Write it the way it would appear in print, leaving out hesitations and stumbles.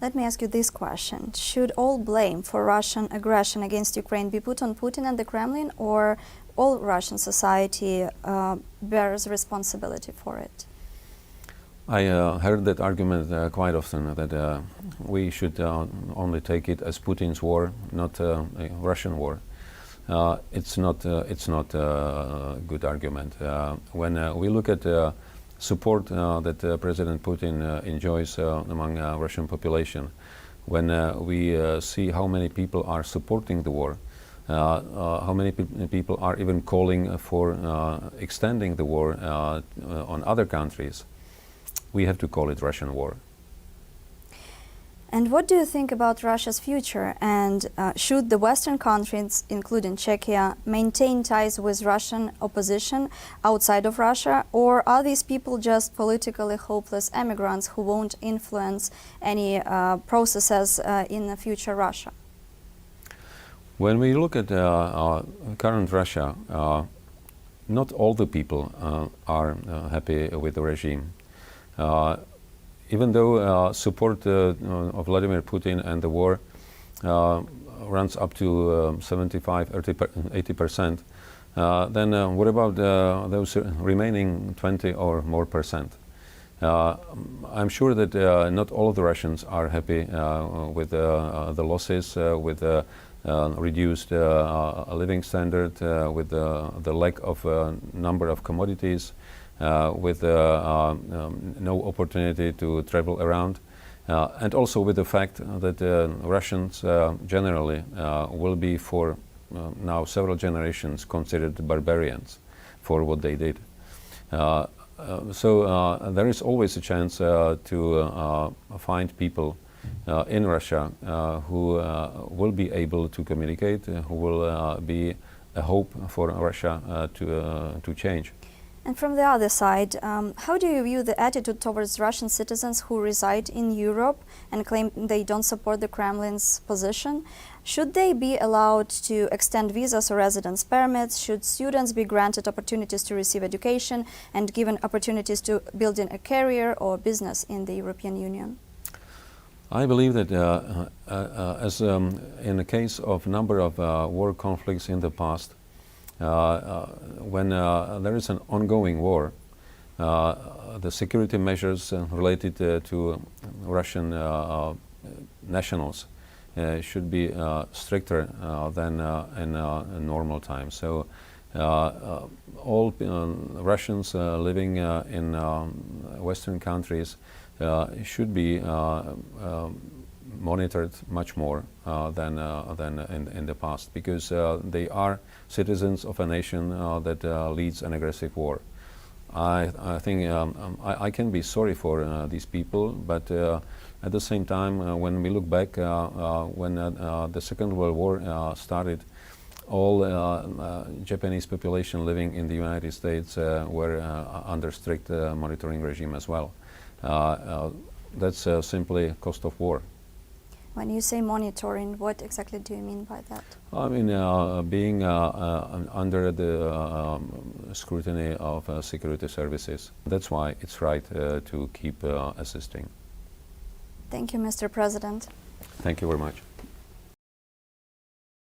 Let me ask you this question. Should all blame for Russian aggression against Ukraine be put on Putin and the Kremlin, or all Russian society bears responsibility for it? I heard that argument quite often, that we should only take it as Putin's war, not a Russian war. It's not a good argument. When we look at support that President Putin enjoys among Russian population, when we see how many people are supporting the war, how many people are even calling for extending the war on other countries, we have to call it Russian war. And what do you think about Russia's future? And should the Western countries, including Czechia, maintain ties with Russian opposition outside of Russia? Or are these people just politically hopeless emigrants who won't influence any processes in the future Russia? When we look at current Russia, not all the people are happy with the regime. Even though support of Vladimir Putin and the war runs up to 75, 80%, then what about those remaining 20 or more percent? I'm sure that not all of the Russians are happy with the losses, with the reduced living standard, with the lack of number of commodities, with no opportunity to travel around, and also with the fact that Russians generally will be for now several generations considered barbarians for what they did. So there is always a chance to find people in Russia who will be able to communicate, who will be a hope for Russia to change. And from the other side, how do you view the attitude towards Russian citizens who reside in Europe and claim they don't support the Kremlin's position? Should they be allowed to extend visas or residence permits? Should students be granted opportunities to receive education and given opportunities to build in a career or business in the European Union? I believe that as in the case of a number of war conflicts in the past, when there is an ongoing war, the security measures related to Russian nationals should be stricter than in normal times. So all Russians living in Western countries should be monitored much more than in the past, because they are citizens of a nation that leads an aggressive war. I think I can be sorry for these people, but at the same time, when we look back, when the Second World War started, all Japanese population living in the United States were under strict monitoring regime as well. That's simply cost of war. When you say monitoring, what exactly do you mean by that? I mean, being under the scrutiny of security services. That's why it's right to keep assisting. Thank you, Mr. President. Thank you very much.